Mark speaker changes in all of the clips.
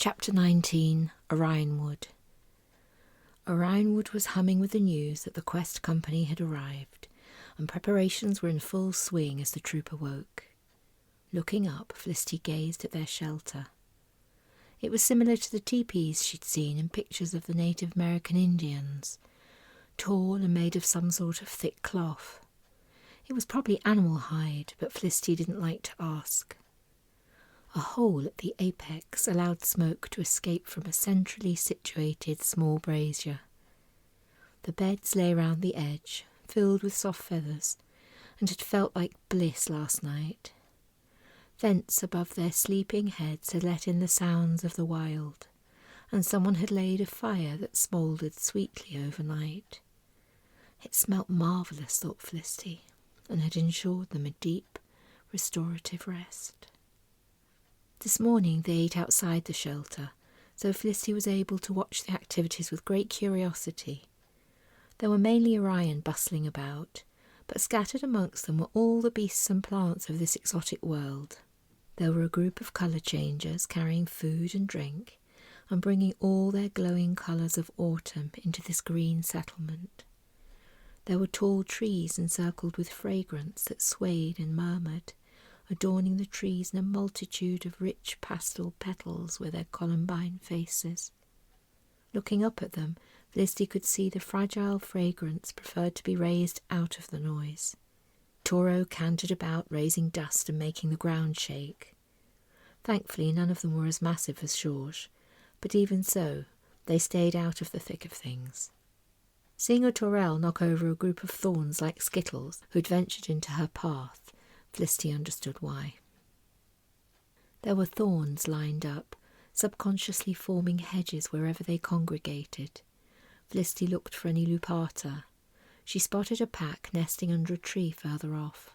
Speaker 1: Chapter 19, Orionwood. Orionwood was humming with the news that the Quest Company had arrived, and preparations were in full swing as the troop awoke. Looking up, Felicity gazed at their shelter. It was similar to the teepees she'd seen in pictures of the Native American Indians, tall and made of some sort of thick cloth. It was probably animal hide, but Felicity didn't like to ask. A hole at the apex allowed smoke to escape from a centrally situated small brazier. The beds lay round the edge, filled with soft feathers, and had felt like bliss last night. Thence above their sleeping heads had let in the sounds of the wild, and someone had laid a fire that smouldered sweetly overnight. It smelt marvellous, thought Felicity, and had ensured them a deep, restorative rest. This morning they ate outside the shelter, so Felicity was able to watch the activities with great curiosity. There were mainly Orion bustling about, but scattered amongst them were all the beasts and plants of this exotic world. There were a group of colour changers carrying food and drink, and bringing all their glowing colours of autumn into this green settlement. There were tall trees encircled with fragrance that swayed and murmured, adorning the trees in a multitude of rich pastel petals with their columbine faces. Looking up at them, Felicity could see the fragile fragrance preferred to be raised out of the noise. Toro cantered about, raising dust and making the ground shake. Thankfully, none of them were as massive as George, but even so, they stayed out of the thick of things. Seeing a Torel knock over a group of thorns like skittles who'd ventured into her path, Felicity understood why. There were thorns lined up, subconsciously forming hedges wherever they congregated. Felicity looked for any lupata. She spotted a pack nesting under a tree further off.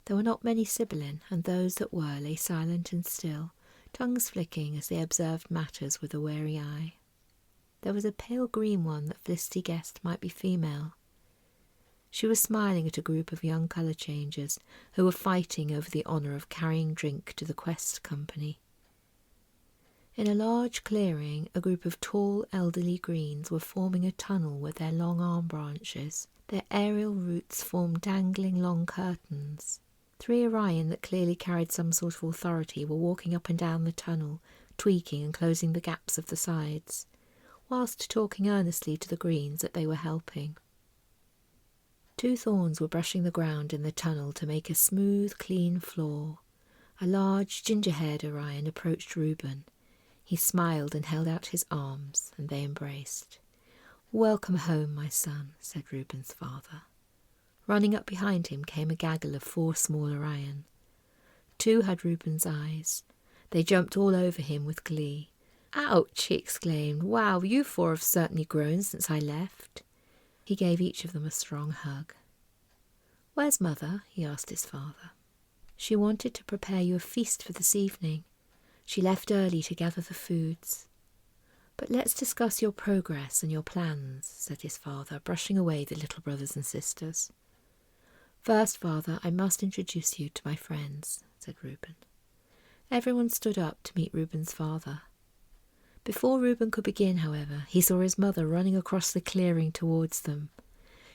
Speaker 1: There were not many sibyllin, and those that were lay silent and still, tongues flicking as they observed matters with a wary eye. There was a pale green one that Felicity guessed might be female. She was smiling at a group of young colour changers who were fighting over the honour of carrying drink to the Quest Company. In a large clearing, a group of tall, elderly greens were forming a tunnel with their long arm branches. Their aerial roots formed dangling long curtains. 3 Orion that clearly carried some sort of authority were walking up and down the tunnel, tweaking and closing the gaps of the sides, whilst talking earnestly to the greens that they were helping. 2 thorns were brushing the ground in the tunnel to make a smooth, clean floor. A large, ginger-haired Orion approached Reuben. He smiled and held out his arms, and they embraced. "Welcome home, my son," said Reuben's father. Running up behind him came a gaggle of 4 small Orion. 2 had Reuben's eyes. They jumped all over him with glee. "Ouch!" he exclaimed. "Wow, you 4 have certainly grown since I left." He gave each of them a strong hug. "Where's Mother?" he asked his father. "She wanted to prepare you a feast for this evening. She left early to gather the foods." "But let's discuss your progress and your plans," said his father, brushing away the little brothers and sisters. "First, Father, I must introduce you to my friends," said Reuben. Everyone stood up to meet Reuben's father. Before Reuben could begin, however, he saw his mother running across the clearing towards them.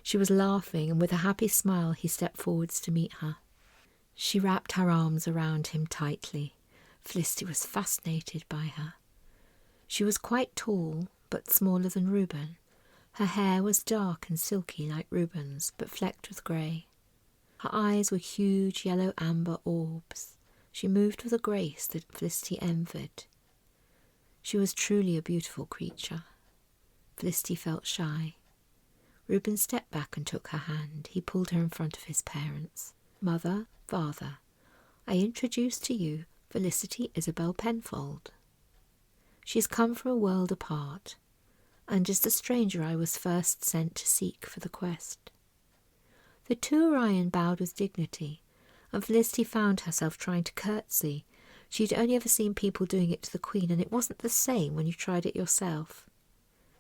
Speaker 1: She was laughing, and with a happy smile he stepped forwards to meet her. She wrapped her arms around him tightly. Felicity was fascinated by her. She was quite tall, but smaller than Reuben. Her hair was dark and silky like Reuben's, but flecked with grey. Her eyes were huge yellow-amber orbs. She moved with a grace that Felicity envied. She was truly a beautiful creature. Felicity felt shy. Reuben stepped back and took her hand. He pulled her in front of his parents. "Mother, Father, I introduce to you Felicity Isabel Penfold. She's come from a world apart, and is the stranger I was first sent to seek for the quest." The 2 Orion bowed with dignity, and Felicity found herself trying to curtsy. She'd only ever seen people doing it to the Queen, and it wasn't the same when you tried it yourself.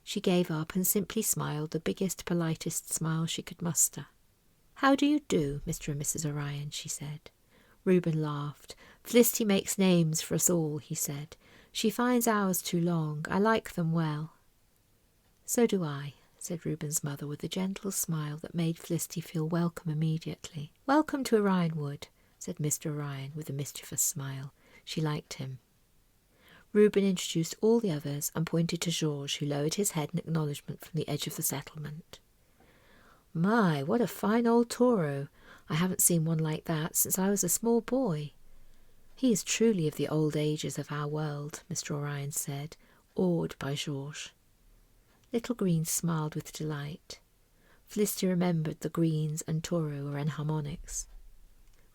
Speaker 1: She gave up and simply smiled the biggest, politest smile she could muster. "How do you do, Mr. and Mrs. Orion?" she said. Reuben laughed. "Felicity makes names for us all," he said. She finds ours too long. I like them well. So do I, said Reuben's mother with a gentle smile that made Felicity feel welcome immediately. Welcome to Orionwood, said Mr. Orion with a mischievous smile. She liked him. Reuben introduced all the others and pointed to Georges, who lowered his head in acknowledgement from the edge of the settlement. My, what a fine old taureau! I haven't seen one like that since I was a small boy. He is truly of the old ages of our world, Mr. Orion said, awed by Georges. Little Green smiled with delight. Felicity remembered the greens and taureau were enharmonics.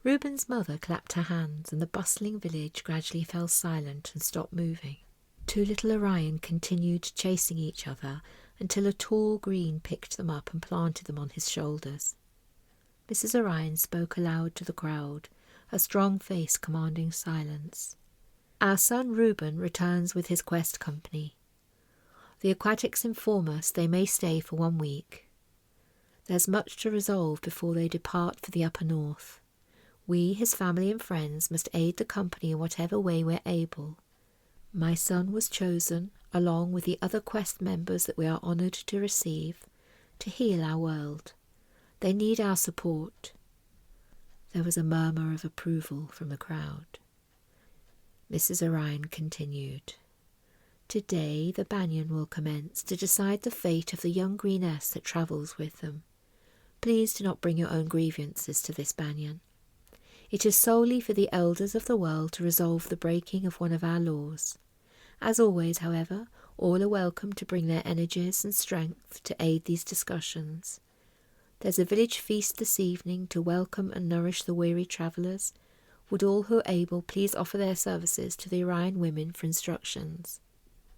Speaker 1: Reuben's mother clapped her hands, and the bustling village gradually fell silent and stopped moving. Two little Orion continued chasing each other until a tall green picked them up and planted them on his shoulders. Mrs. Orion spoke aloud to the crowd, her strong face commanding silence. Our son Reuben returns with his quest company. The aquatics inform us they may stay for 1 week. There's much to resolve before they depart for the upper north. We, his family and friends, must aid the company in whatever way we're able. My son was chosen, along with the other quest members that we are honoured to receive, to heal our world. They need our support. There was a murmur of approval from the crowd. Mrs. Orion continued. Today the banyan will commence to decide the fate of the young greeness that travels with them. Please do not bring your own grievances to this banyan. It is solely for the elders of the world to resolve the breaking of one of our laws. As always, however, all are welcome to bring their energies and strength to aid these discussions. There's a village feast this evening to welcome and nourish the weary travellers. Would all who are able please offer their services to the Orion women for instructions?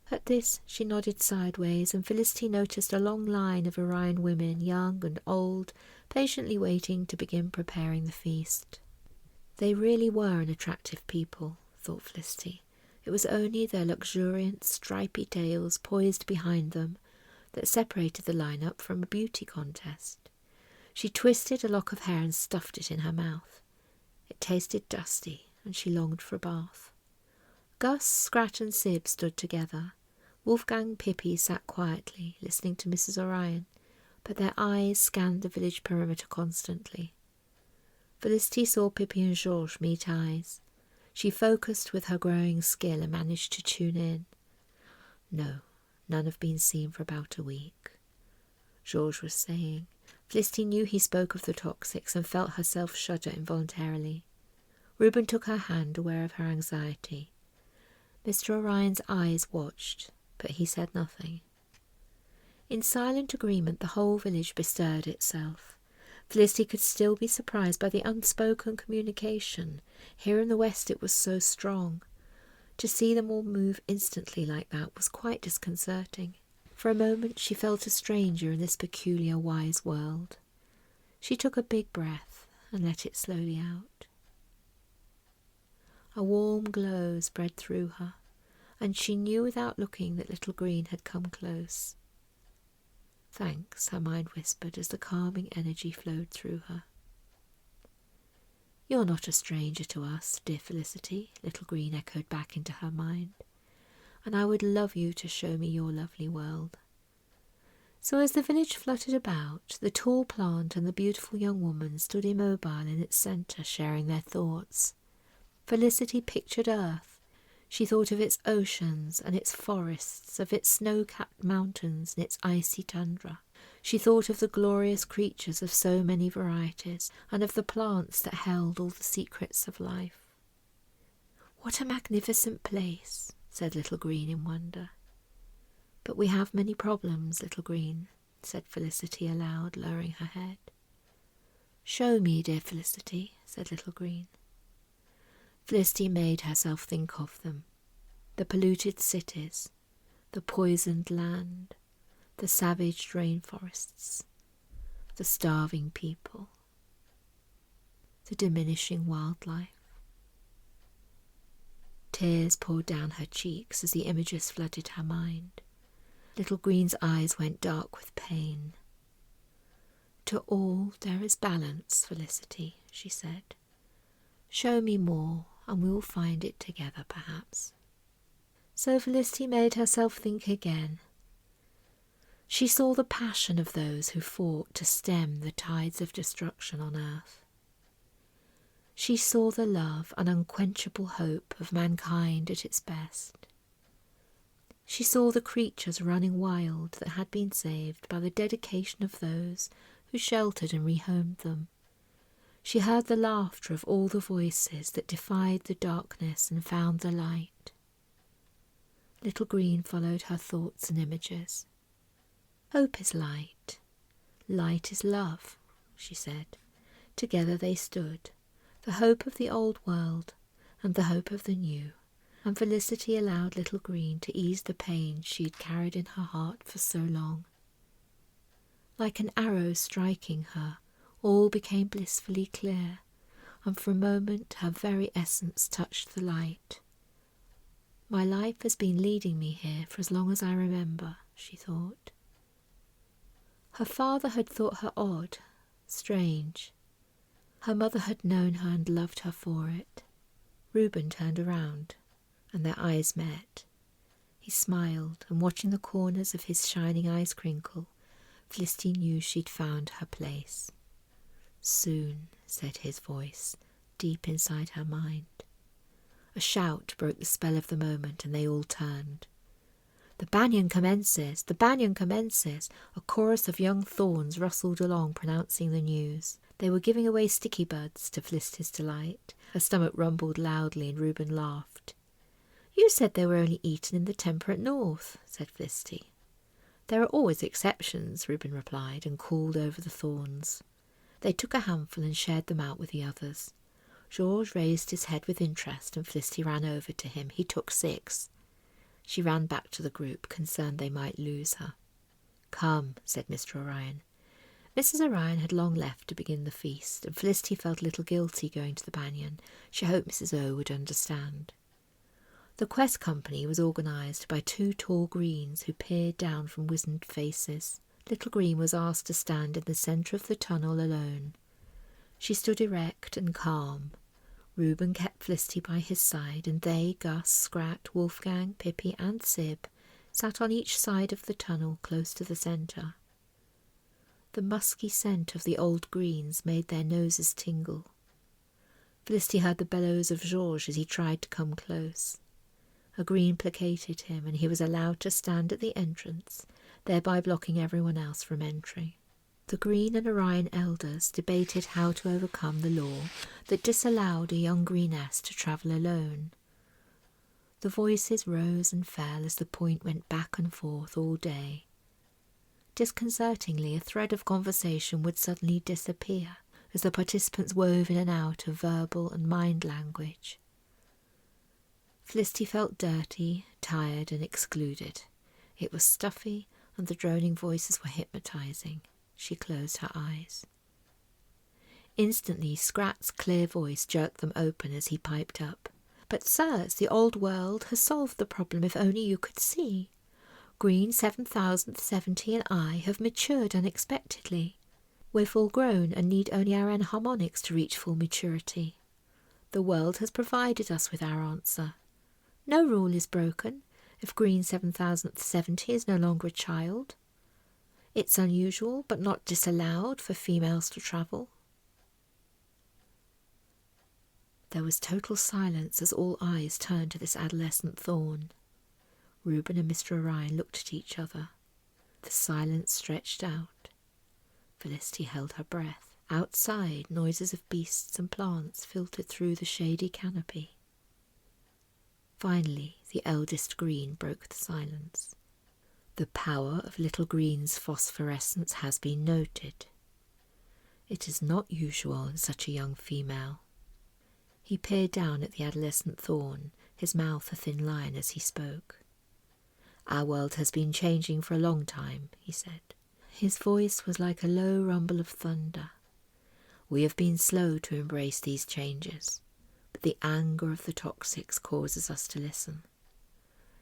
Speaker 1: At this she nodded sideways, and Felicity noticed a long line of Orion women, young and old, patiently waiting to begin preparing the feast. They really were an attractive people, thought Felicity. It was only their luxuriant, stripy tails poised behind them that separated the line-up from a beauty contest. She twisted a lock of hair and stuffed it in her mouth. It tasted dusty, and she longed for a bath. Gus, Scrat and Sib stood together. Wolfgang Pippi sat quietly, listening to Mrs. Orion, but their eyes scanned the village perimeter constantly. Felicity saw Pippi and Georges meet eyes. She focused with her growing skill and managed to tune in. No, none have been seen for about a week, Georges was saying. Felicity knew he spoke of the TOXICS and felt herself shudder involuntarily. Reuben took her hand, aware of her anxiety. Mr. Orion's eyes watched, but he said nothing. In silent agreement the whole village bestirred itself. Felicity could still be surprised by the unspoken communication. Here in the West it was so strong. To see them all move instantly like that was quite disconcerting. For a moment she felt a stranger in this peculiar, wise world. She took a big breath and let it slowly out. A warm glow spread through her, and she knew without looking that Little Green had come close. Thanks, her mind whispered as the calming energy flowed through her. You're not a stranger to us, dear Felicity, Little Green echoed back into her mind, and I would love you to show me your lovely world. So as the village fluttered about, the tall plant and the beautiful young woman stood immobile in its centre, sharing their thoughts. Felicity pictured Earth. She thought of its oceans and its forests, of its snow-capped mountains and its icy tundra. She thought of the glorious creatures of so many varieties, and of the plants that held all the secrets of life. What a magnificent place, said Little Green in wonder. But we have many problems, Little Green, said Felicity aloud, lowering her head. Show me, dear Felicity, said Little Green. Felicity made herself think of them. The polluted cities, the poisoned land, the savaged rainforests, the starving people, the diminishing wildlife. Tears poured down her cheeks as the images flooded her mind. Little Green's eyes went dark with pain. To all there is balance, Felicity, she said. Show me more, and we will find it together, perhaps. So Felicity made herself think again. She saw the passion of those who fought to stem the tides of destruction on earth. She saw the love and unquenchable hope of mankind at its best. She saw the creatures running wild that had been saved by the dedication of those who sheltered and rehomed them. She heard the laughter of all the voices that defied the darkness and found the light. Little Green followed her thoughts and images. Hope is light. Light is love, she said. Together they stood, the hope of the old world and the hope of the new, and Felicity allowed Little Green to ease the pain she had carried in her heart for so long. Like an arrow striking her, all became blissfully clear, and for a moment her very essence touched the light. My life has been leading me here for as long as I remember, she thought. Her father had thought her odd, strange. Her mother had known her and loved her for it. Reuben turned around, and their eyes met. He smiled, and watching the corners of his shining eyes crinkle, Felicity knew she'd found her place. Soon, said his voice, deep inside her mind. A shout broke the spell of the moment, and they all turned. The banyan commences! The banyan commences! A chorus of young thorns rustled along, pronouncing the news. They were giving away sticky buds, to Felicity's delight. Her stomach rumbled loudly, and Reuben laughed. You said they were only eaten in the temperate north, said Felicity. There are always exceptions, Reuben replied, and called over the thorns. They took a handful and shared them out with the others. Georges raised his head with interest, and Felicity ran over to him. He took 6. She ran back to the group, concerned they might lose her. Come, said Mr. Orion. Mrs. Orion had long left to begin the feast, and Felicity felt a little guilty going to the banyan. She hoped Mrs. O would understand. The quest company was organised by 2 tall greens who peered down from wizened faces. Little Green was asked to stand in the centre of the tunnel alone. She stood erect and calm. Reuben kept Felicity by his side, and they, Gus, Scrat, Wolfgang, Pippi and Sib, sat on each side of the tunnel close to the centre. The musky scent of the old greens made their noses tingle. Felicity heard the bellows of Georges as he tried to come close. A green placated him, and he was allowed to stand at the entrance, thereby blocking everyone else from entry. The Green and Orion elders debated how to overcome the law that disallowed a young greeness to travel alone. The voices rose and fell as the point went back and forth all day. Disconcertingly, a thread of conversation would suddenly disappear as the participants wove in and out of verbal and mind language. Felicity felt dirty, tired and excluded. It was stuffy, and the droning voices were hypnotizing. She closed her eyes. Instantly, Scrat's clear voice jerked them open as he piped up. But, sirs, the old world has solved the problem if only you could see. Green 7070 and I have matured unexpectedly. We're full grown and need only our enharmonics to reach full maturity. The world has provided us with our answer. No rule is broken if Green 7070 is no longer a child. It's unusual, but not disallowed, for females to travel. There was total silence as all eyes turned to this adolescent thorn. Reuben and Mr. Orion looked at each other. The silence stretched out. Felicity held her breath. Outside, noises of beasts and plants filtered through the shady canopy. Finally, the eldest Green broke the silence. The power of Little Green's phosphorescence has been noted. It is not usual in such a young female. He peered down at the adolescent thorn, his mouth a thin line as he spoke. Our world has been changing for a long time, he said. His voice was like a low rumble of thunder. We have been slow to embrace these changes, but the anger of the TOXICS causes us to listen.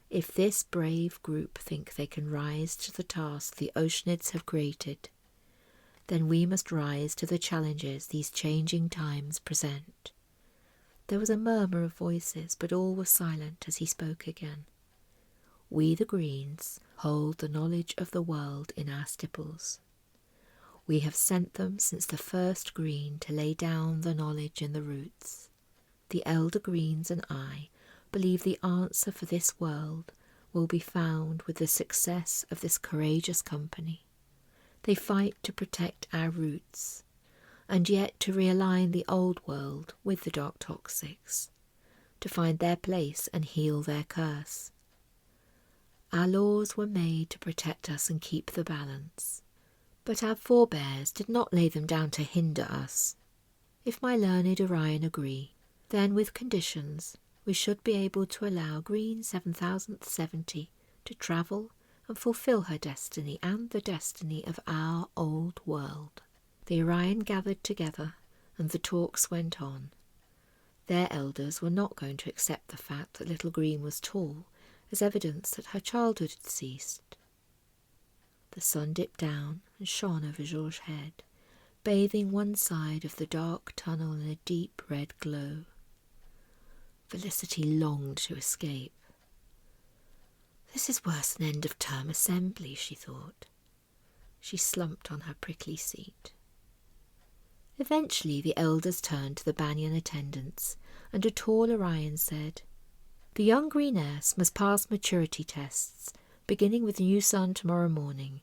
Speaker 1: If this brave group think they can rise to the task the oceanids have created, then we must rise to the challenges these changing times present. There was a murmur of voices, but all were silent as he spoke again. We the greens hold the knowledge of the world in our stipples. We have sent them since the first green to lay down the knowledge in the roots. The elder greens and I believe the answer for this world will be found with the success of this courageous company. They fight to protect our roots, and yet to realign the old world with the dark toxics, to find their place and heal their curse. Our laws were made to protect us and keep the balance, but our forebears did not lay them down to hinder us. If my learned Orion agree, then with conditions we should be able to allow Green 7070 to travel and fulfill her destiny and the destiny of our old world. The Orion gathered together and the talks went on. Their elders were not going to accept the fact that little Green was tall as evidence that her childhood had ceased. The sun dipped down and shone over Georges' head, bathing one side of the dark tunnel in a deep red glow. Felicity longed to escape. This is worse than end-of-term assembly, she thought. She slumped on her prickly seat. Eventually the elders turned to the banyan attendants, and a tall Orion said, "The young greeness must pass maturity tests, beginning with the new sun tomorrow morning.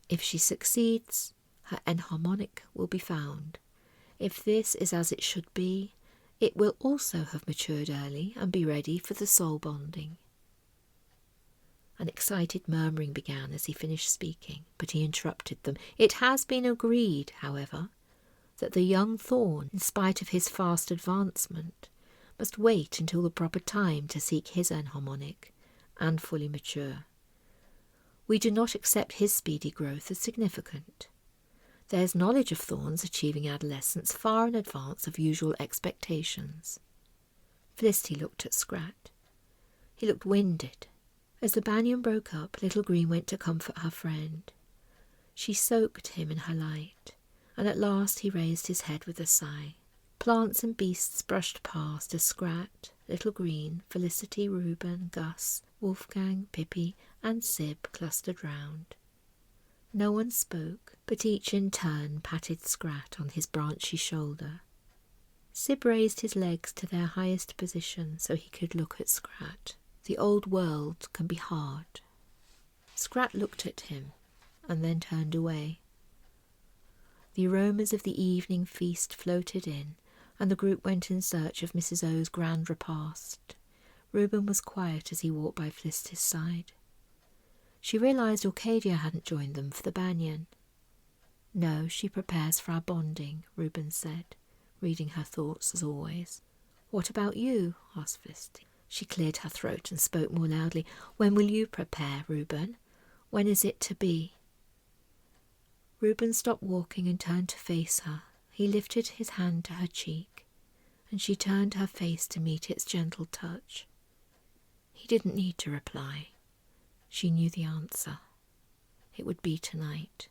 Speaker 1: If she succeeds, her enharmonic will be found. If this is as it should be, it will also have matured early and be ready for the soul bonding." An excited murmuring began as he finished speaking, but he interrupted them. "It has been agreed, however, that the young thorn, in spite of his fast advancement, must wait until the proper time to seek his enharmonic and fully mature. We do not accept his speedy growth as significant. There is knowledge of thorns achieving adolescence far in advance of usual expectations." Felicity looked at Scrat. He looked winded. As the banyan broke up, little Green went to comfort her friend. She soaked him in her light, and at last he raised his head with a sigh. Plants and beasts brushed past as Scrat, little Green, Felicity, Reuben, Gus, Wolfgang, Pippi, and Sib clustered round. No one spoke, but each in turn patted Scrat on his branchy shoulder. Sib raised his legs to their highest position so he could look at Scrat. The old world can be hard. Scrat looked at him and then turned away. The aromas of the evening feast floated in, and the group went in search of Mrs. O's grand repast. Reuben was quiet as he walked by Felicity's side. She realised Orcadia hadn't joined them for the banyan. "No, she prepares for our bonding," Reuben said, reading her thoughts as always. "What about you?" asked Felicity. She cleared her throat and spoke more loudly. "When will you prepare, Reuben? When is it to be?" Reuben stopped walking and turned to face her. He lifted his hand to her cheek, and she turned her face to meet its gentle touch. He didn't need to reply. She knew the answer. It would be tonight.